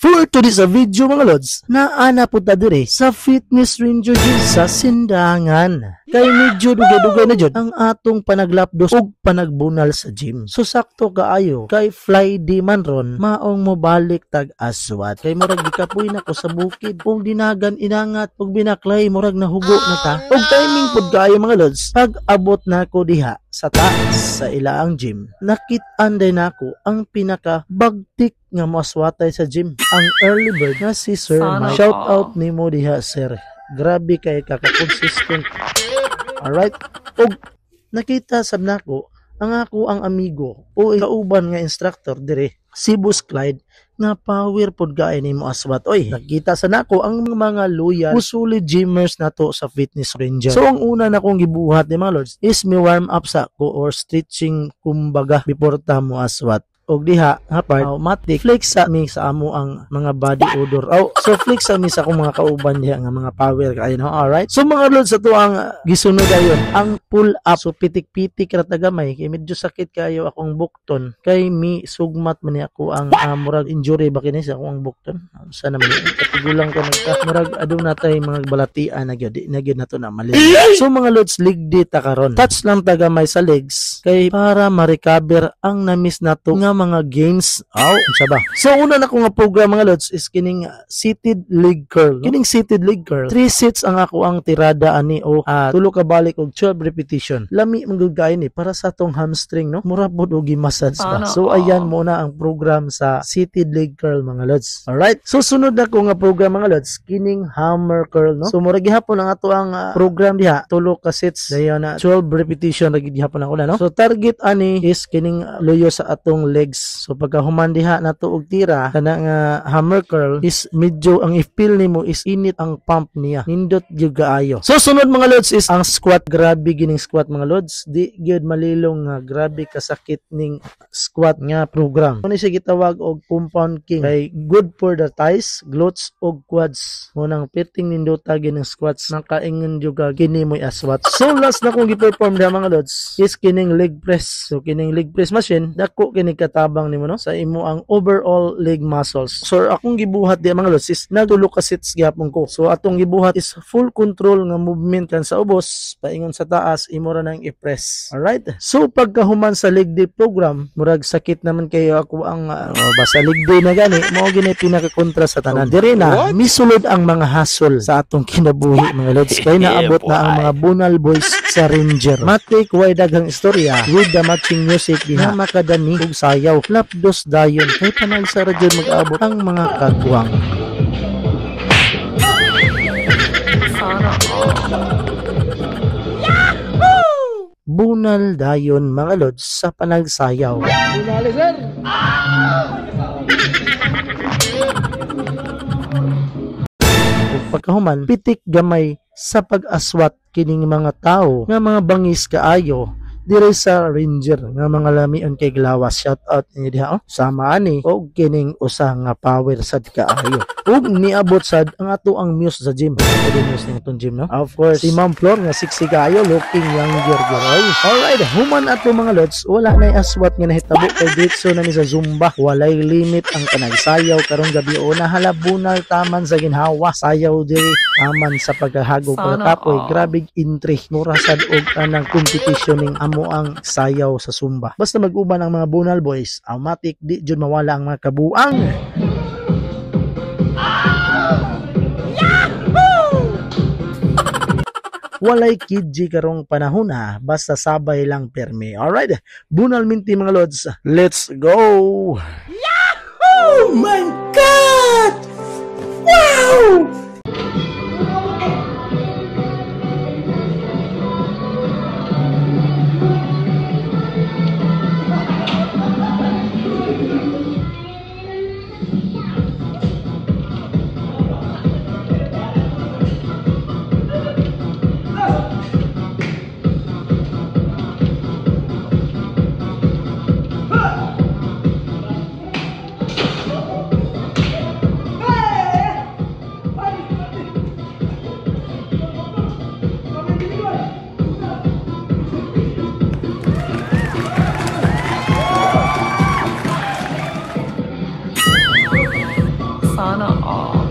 For today's video mga lods, naana po ta dire sa Fitness Ranger gym sa Sindangan. Kay medyo dugay-dugay na jud ang atong panaglapdos ug panagbunal sa gym. So sakto kaayo kay fly di man ron maong mobalik tag aswat. Kay murag gikapoy na ko sa bukid ug dinagan inangat ug binaklay murag nahugo na ta. Ug timing pud kaayo mga lods, pag abot na ko diha sa taas sa ilaang gym, nakit-an din ako ang pinaka-bagtik nga moaswatay sa gym, ang early bird nga si Sir Mike. Shout out ni mo diha sir, grabe kay kaka-consistent. Alright, og nakita sab nako ang amigo o kauban nga instructor dire si Boss Clyde nga power pod gaay ni mo aswat. Oy, nakita sa nako ang mga loyal solid gymmers nato sa Fitness Ranger. So ang una na kong gibuhat ni mga lords is mi warm up sa ko or stretching kumbaga before ta mo aswat. Og diha nga part automatic flex sa mi sa amo ang mga body odor. So flex sa mi sa akong mga kauban diha nga mga power kay no. Alright, so mga lods sa to ang gisunod ayon ang pull up. So pitik-pitik ra tagamay kay medyo sakit kayo akong bukton kay mi sugmat man ni ako ang murag injury ba kini sa akong bukton. Sa naman katigulang ko murag adung natay mga balatian na gyud nato na mali. So mga lods ligdi ta karon, touch lang tagamay sa legs kay para ma-recover ang na-miss nato nga mga gains. Ba? So una na ko nga program mga lods is kining seated leg curl. Kining seated leg curl, 3 sets ang ako ang tirada ani o tulo ka balik og 12 repetition. Lami manggugay ni para sa tong hamstring no. Mura pod og gi-massage ba. So ayan muna ang program sa seated leg curl mga lods. Alright. So sunod na ko nga program mga lods, kining hammer curl no. So mura gihapon ang ato ang program diha, tulo ka sets dayon na 12 repetition lagi gihapon ako na no. So target ani is kining loyo sa atong legs. So pagka humandiha na to og tira kana nga hammer curl is medyo ang i-feel nimo is init ang pump niya, nindot gyud kaayo. So sunod mga lods is ang squat. Grabe gining squat mga lods, di gyud malilong nga grabe kasakit ning squat nga program. Ano siya gitawag og compound king kay good for the thighs, glutes ug quads. Munang piting nindota gining squats nakaingon jud kini moy aswat. So last na kong gi-perform da mga lods is kining leg press. So kining leg press machine dako kini tabang nimo no sa imo ang overall leg muscles. So akong gibuhat di mga lods is nagtulo ka sets gyapon ko. So atong gibuhat is full control nga movement kan sa ubos paingon sa taas imo ra nang i-press. Alright, so pagkahuman sa leg day program murag sakit naman kayo ako ang basta leg day na gani mao gini pinaka-kontra sa tanan. Dire na misulod ang mga hasol sa atong kinabuhi mga lods kay naabot na ang mga bunal boys sa Ranger. Matik way daghang istorya with the matching music diha makadani ug sayaw lapdos dayon kay panay sa radyo mag-abot ang mga kagwang. Bunal dayon mga lods sa panagsayaw. Bunal sir. Pagkahuman pitik gamay sa pag-aswat kining mga tao nga mga bangis kaayo dire sa Ranger nga mga lamion kay glawas. Shout out ni diha sama ani og kining usa nga power sad kaayo ug niabot sad ang ato ang muse sa gym. Muse ning atong gym no, of course si Ma'am Flor nga sexy kaayo looking younger girl. Alright, human ato mga lods wala nay aswat nga nahitabo kay diretso na ni sa Zumba. Walay limit ang panagsayaw karong gabi o nahalabunal taman sa ginhawa sayaw diri taman sa paghahagog pagkapoy. Grabe entry mura sad og anang competition ning mo ang sayaw sa Zumba. Basta mag-uban ang mga bunal boys, automatic di jud mawala ang mga kabuang. Walay kidji karong panahon basta sabay lang permi. Alright, bunal minti mga lods, let's go! Yahoo! Oh my God! Wow! Sana all.